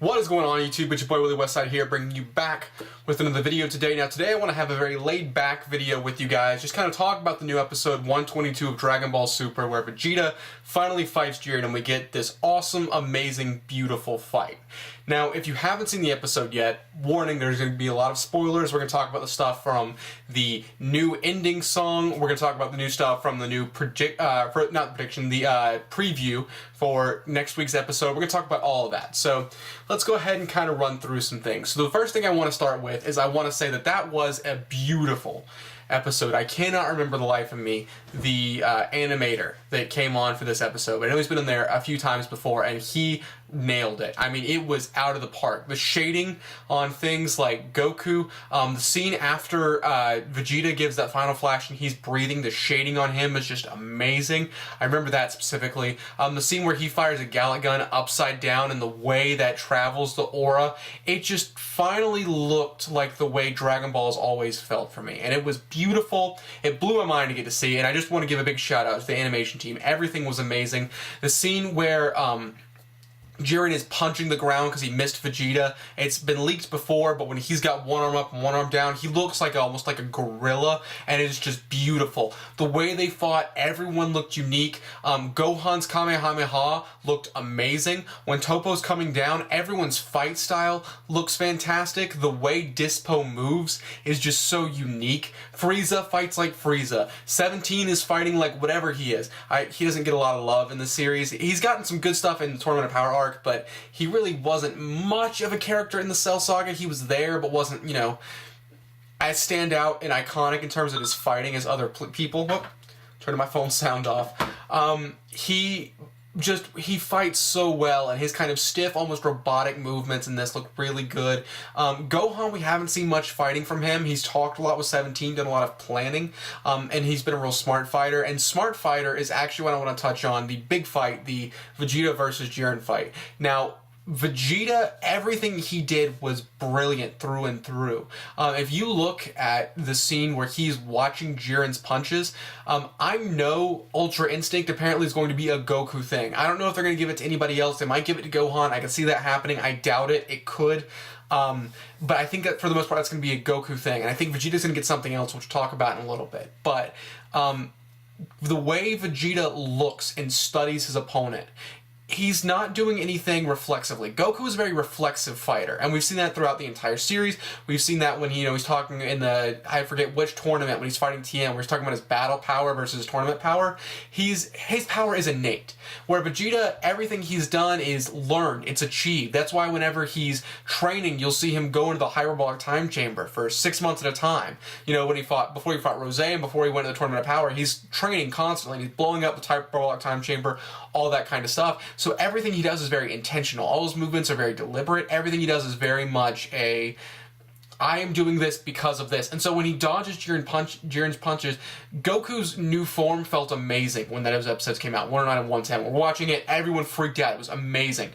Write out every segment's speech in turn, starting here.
What is going on YouTube? It's your boy Willie Westside here, bringing you back with another video today. Now today I want to have a very laid back video with you guys, just kind of talk about the new episode 122 of Dragon Ball Super, where Vegeta finally fights Jiren and we get this awesome, amazing, beautiful fight. Now if you haven't seen the episode yet, warning, there's going to be a lot of spoilers. We're going to talk about the stuff from the new ending song. We're going to talk about the new stuff from the new preview for next week's episode. We're going to talk about all of that. So let's go ahead and kind of run through some things. So the first thing I want to start with is I want to say that that was a beautiful episode. I cannot remember the life of me the animator that came on for this episode, but I know he's been in there a few times before and he nailed it. I mean, it was out of the park. The shading on things like Goku, the scene after Vegeta gives that final flash and he's breathing, the shading on him is just amazing. I remember that specifically. The scene where he fires a Gallic gun upside down and the way that travels the aura, it just finally looked like the way Dragon Ball has always felt for me. And it was beautiful. It blew my mind to get to see, and I just want to give a big shout out to the animation team. Everything was amazing. The scene where Jiren is punching the ground because he missed Vegeta. It's been leaked before, but when he's got one arm up and one arm down, he looks like almost like a gorilla, and it's just beautiful. The way they fought, everyone looked unique. Gohan's Kamehameha looked amazing. When Toppo's coming down, everyone's fight style looks fantastic. The way Dispo moves is just so unique. Frieza fights like Frieza. 17 is fighting like whatever he is. He doesn't get a lot of love in the series. He's gotten some good stuff in the Tournament of Power arc, but he really wasn't much of a character in the Cell Saga. He was there, but wasn't, you know, as standout and iconic in terms of his fighting as other people. Whoop, turning my phone sound off. He fights so well, and his kind of stiff, almost robotic movements in this look really good. Gohan, we haven't seen much fighting from him. He's talked a lot with 17, done a lot of planning, and he's been a real smart fighter. And smart fighter is actually what I want to touch on, the big fight, the Vegeta versus Jiren fight. Now, Vegeta, everything he did was brilliant through and through. If you look at the scene where he's watching Jiren's punches, I know Ultra Instinct apparently is going to be a Goku thing. I don't know if they're going to give it to anybody else. They might give it to Gohan. I can see that happening. I doubt it. It could. But I think that for the most part that's going to be a Goku thing. And I think Vegeta's going to get something else, which we'll talk about in a little bit. But the way Vegeta looks and studies his opponent, he's not doing anything reflexively. Goku is a very reflexive fighter, and we've seen that throughout the entire series. We've seen that when he's talking in the, I forget which tournament, when he's fighting Tien, where he's talking about his battle power versus his tournament power. His power is innate. Where Vegeta, everything he's done is learned, it's achieved. That's why whenever he's training, you'll see him go into the hyperbolic time chamber for 6 months at a time. You know, before he fought Rose and before he went to the tournament of power, he's training constantly. He's blowing up the hyperbolic time chamber, all that kind of stuff. So everything he does is very intentional. All his movements are very deliberate. Everything he does is very much I am doing this because of this. And so when he dodges Jiren's punches, Goku's new form felt amazing when those episodes came out. 109 and 110. We're watching it. Everyone freaked out. It was amazing.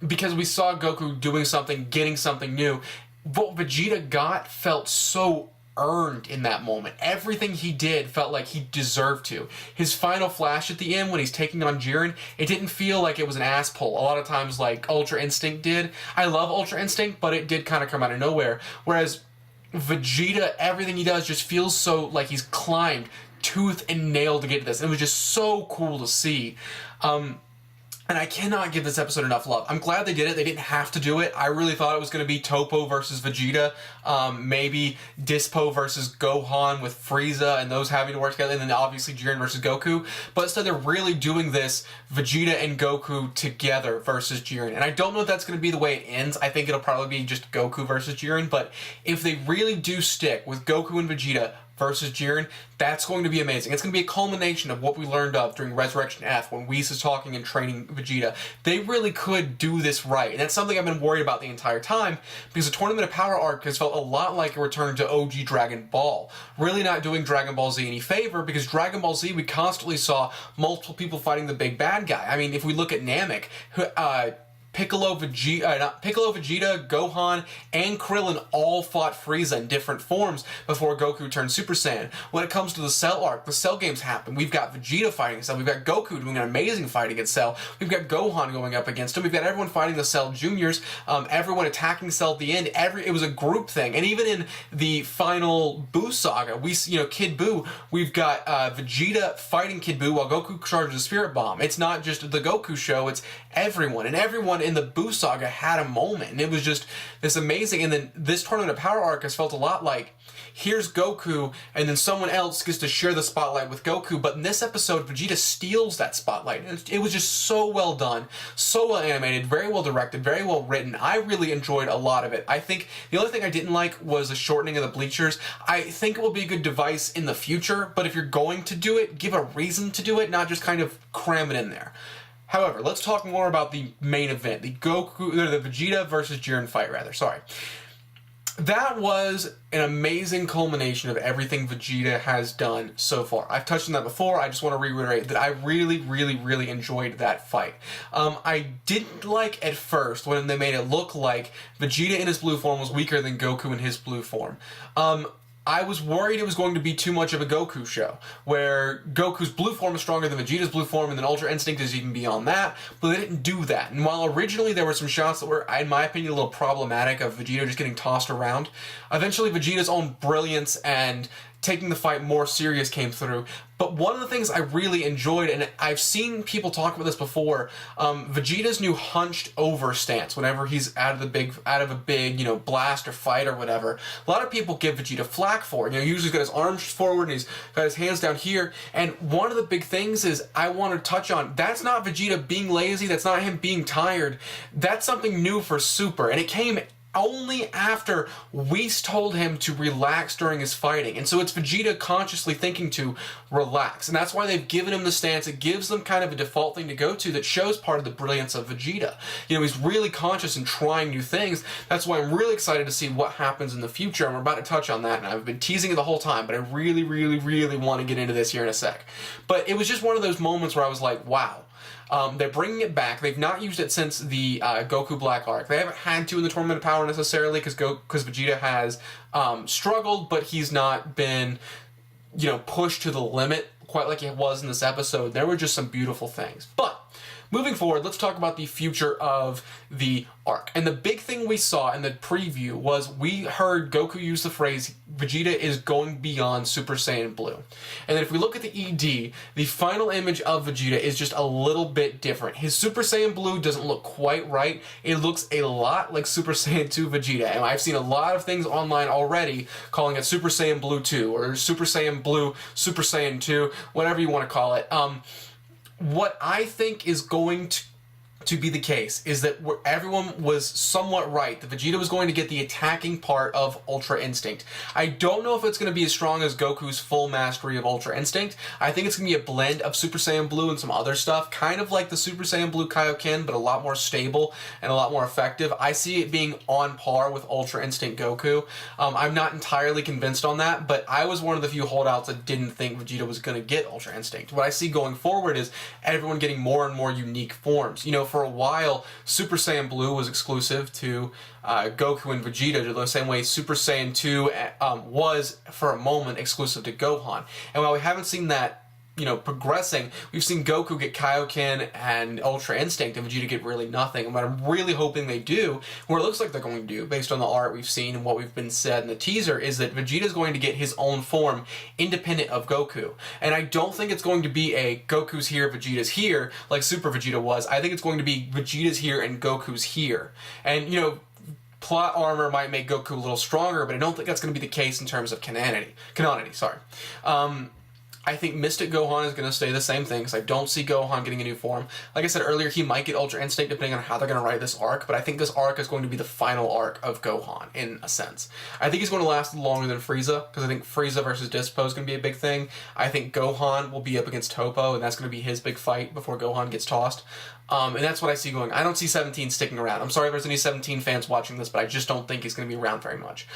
Because we saw Goku doing something, getting something new. What Vegeta got felt so earned in that moment. Everything he did felt like he deserved to. His final flash at the end when he's taking on Jiren, it didn't feel like it was an ass pull. A lot of times like Ultra Instinct did. I love Ultra Instinct, but it did kind of come out of nowhere. Whereas Vegeta, everything he does just feels so like he's climbed tooth and nail to get to this. And it was just so cool to see. And I cannot give this episode enough love. I'm glad they did it. They didn't have to do it. I really thought it was going to be Toppo versus Vegeta, maybe Dispo versus Gohan with Frieza and those having to work together, and then obviously Jiren versus Goku. But instead they're really doing this Vegeta and Goku together versus Jiren. And I don't know if that's going to be the way it ends. I think it'll probably be just Goku versus Jiren. But if they really do stick with Goku and Vegeta versus Jiren, that's going to be amazing. It's going to be a culmination of what we learned of during Resurrection F when Whis is talking and training Vegeta. They really could do this right, and that's something I've been worried about the entire time, because the Tournament of Power arc has felt a lot like a return to OG Dragon Ball. Really not doing Dragon Ball Z any favor, because Dragon Ball Z we constantly saw multiple people fighting the big bad guy. I mean, if we look at Namek, Vegeta, Gohan, and Krillin all fought Frieza in different forms before Goku turned Super Saiyan. When it comes to the Cell arc, the Cell games happen. We've got Vegeta fighting Cell. We've got Goku doing an amazing fight against Cell. We've got Gohan going up against him. We've got everyone fighting the Cell Juniors. Everyone attacking Cell at the end. It was a group thing. And even in the final Buu saga, Kid Buu, we've got Vegeta fighting Kid Buu while Goku charges a Spirit Bomb. It's not just the Goku show, it's everyone. And everyone in the Buu saga had a moment. And it was just this amazing. And then this Tournament of Power arc has felt a lot like, here's Goku, and then someone else gets to share the spotlight with Goku. But in this episode, Vegeta steals that spotlight. It was just so well done, so well animated, very well directed, very well written. I really enjoyed a lot of it. I think the only thing I didn't like was the shortening of the bleachers. I think it will be a good device in the future, but if you're going to do it, give a reason to do it, not just kind of cram it in there. However, let's talk more about the main event, the Vegeta versus Jiren fight, rather. Sorry. That was an amazing culmination of everything Vegeta has done so far. I've touched on that before. I just want to reiterate that I really, really, really enjoyed that fight. I didn't like at first when they made it look like Vegeta in his blue form was weaker than Goku in his blue form. I was worried it was going to be too much of a Goku show, where Goku's blue form is stronger than Vegeta's blue form, and then Ultra Instinct is even beyond that, but they didn't do that. And while originally there were some shots that were, in my opinion, a little problematic of Vegeta just getting tossed around, eventually Vegeta's own brilliance and taking the fight more serious came through. But one of the things I really enjoyed, and I've seen people talk about this before, Vegeta's new hunched over stance whenever he's out of a big, blast or fight or whatever. A lot of people give Vegeta flack for it. Usually he's got his arms forward and he's got his hands down here. And one of the big things is I want to touch on, that's not Vegeta being lazy, that's not him being tired. That's something new for Super, and it came only after Whis told him to relax during his fighting. And so it's Vegeta consciously thinking to relax. And that's why they've given him the stance. It gives them kind of a default thing to go to that shows part of the brilliance of Vegeta. He's really conscious and trying new things. That's why I'm really excited to see what happens in the future. And we're about to touch on that. And I've been teasing it the whole time, but I really, really, really want to get into this here in a sec. But it was just one of those moments where I was like, wow. They're bringing it back. They've not used it since the Goku Black arc. They haven't had to in the Tournament of Power necessarily because Vegeta has struggled, but he's not been, pushed to the limit quite like it was in this episode. There were just some beautiful things. But moving forward, let's talk about the future of the arc. And the big thing we saw in the preview was we heard Goku use the phrase, Vegeta is going beyond Super Saiyan Blue. And then if we look at the ED, the final image of Vegeta is just a little bit different. His Super Saiyan Blue doesn't look quite right. It looks a lot like Super Saiyan 2 Vegeta. And I've seen a lot of things online already calling it Super Saiyan Blue 2 or Super Saiyan Blue, Super Saiyan 2, whatever you want to call it. What I think is going to be the case is that everyone was somewhat right that Vegeta was going to get the attacking part of Ultra Instinct. I don't know if it's going to be as strong as Goku's full mastery of Ultra Instinct. I think it's going to be a blend of Super Saiyan Blue and some other stuff, kind of like the Super Saiyan Blue Kaioken, but a lot more stable and a lot more effective. I see it being on par with Ultra Instinct Goku. I'm not entirely convinced on that, but I was one of the few holdouts that didn't think Vegeta was going to get Ultra Instinct. What I see going forward is everyone getting more and more unique forms. For a while, Super Saiyan Blue was exclusive to Goku and Vegeta, the same way Super Saiyan 2 was, for a moment, exclusive to Gohan. And while we haven't seen that progressing, we've seen Goku get Kaioken and Ultra Instinct and Vegeta get really nothing. And what I'm really hoping they do, what it looks like they're going to do, based on the art we've seen and what we've been said in the teaser, is that Vegeta's going to get his own form independent of Goku. And I don't think it's going to be a Goku's here, Vegeta's here, like Super Vegeta was. I think it's going to be Vegeta's here and Goku's here. And, plot armor might make Goku a little stronger, but I don't think that's going to be the case in terms of canonity. I think Mystic Gohan is going to stay the same thing, because I don't see Gohan getting a new form. Like I said earlier, he might get Ultra Instinct depending on how they're going to write this arc, but I think this arc is going to be the final arc of Gohan, in a sense. I think he's going to last longer than Frieza, because I think Frieza versus Dispo is going to be a big thing. I think Gohan will be up against Toppo, and that's going to be his big fight before Gohan gets tossed. And that's what I see going. I don't see 17 sticking around. I'm sorry if there's any 17 fans watching this, but I just don't think he's going to be around very much.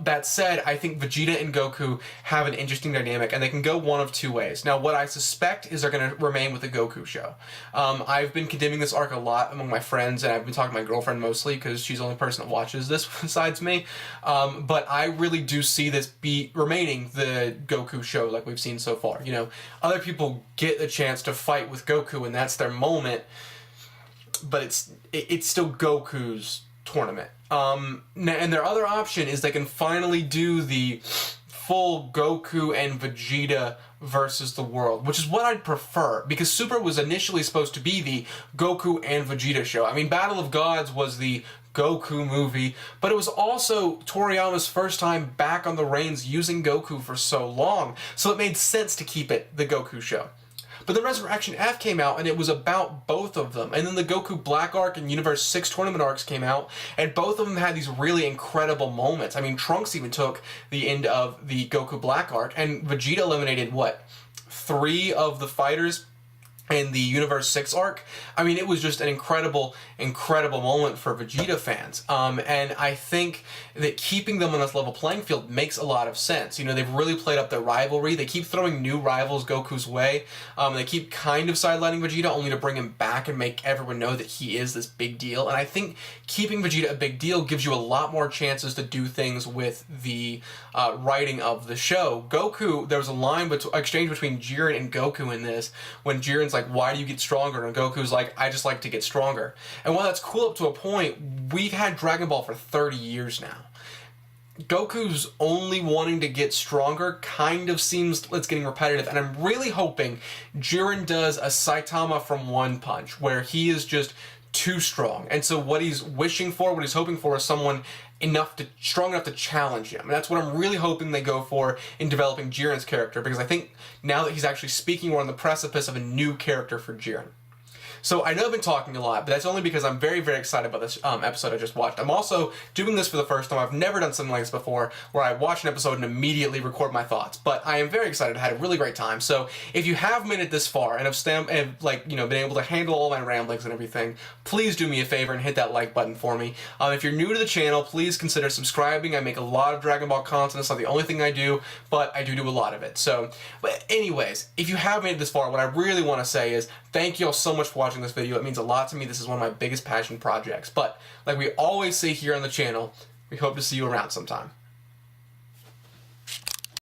That said, I think Vegeta and Goku have an interesting dynamic, and they can go one of two ways. Now, what I suspect is they're going to remain with the Goku show. I've been condemning this arc a lot among my friends, and I've been talking to my girlfriend mostly because she's the only person that watches this besides me. But I really do see this remaining the Goku show like we've seen so far. You know, other people get a chance to fight with Goku, and that's their moment. But it's still Goku's tournament. And their other option is they can finally do the full Goku and Vegeta versus the world, which is what I'd prefer, because Super was initially supposed to be the Goku and Vegeta show. I mean, Battle of Gods was the Goku movie, but it was also Toriyama's first time back on the reins using Goku for so long, so it made sense to keep it the Goku show. But then Resurrection F came out, and it was about both of them. And then the Goku Black arc and Universe 6 tournament arcs came out, and both of them had these really incredible moments. I mean, Trunks even took the end of the Goku Black arc, and Vegeta eliminated, 3 of the fighters in the Universe 6 arc. I mean, it was just an incredible moment for Vegeta fans. And I think that keeping them on this level playing field makes a lot of sense. You know, they've really played up their rivalry. They keep throwing new rivals Goku's way. They keep kind of sidelining Vegeta only to bring him back and make everyone know that he is this big deal. And I think keeping Vegeta a big deal gives you a lot more chances to do things with the writing of the show. Goku, there was a line exchange between Jiren and Goku in this, when Jiren's like, why do you get stronger? And Goku's like, I just like to get stronger. And while that's cool up to a point, we've had Dragon Ball for 30 years now. Goku's only wanting to get stronger kind of seems it's getting repetitive, and I'm really hoping Jiren does a Saitama from One Punch, where he is just too strong. And so what he's wishing for, what he's hoping for, is someone strong enough to challenge him. And that's what I'm really hoping they go for in developing Jiren's character, because I think now that he's actually speaking, we're on the precipice of a new character for Jiren. So I know I've been talking a lot, but that's only because I'm very, very excited about this episode I just watched. I'm also doing this for the first time. I've never done something like this before, where I watch an episode and immediately record my thoughts. But I am very excited. I had a really great time. So if you have made it this far and have been able to handle all my ramblings and everything, please do me a favor and hit that like button for me. If you're new to the channel, please consider subscribing. I make a lot of Dragon Ball content. It's not the only thing I do, but I do a lot of it. So, but anyways, if you have made it this far, what I really want to say is thank you all so much for watching this video. It means a lot to me. This is one of my biggest passion projects. But like we always say here on the channel, we hope to see you around sometime.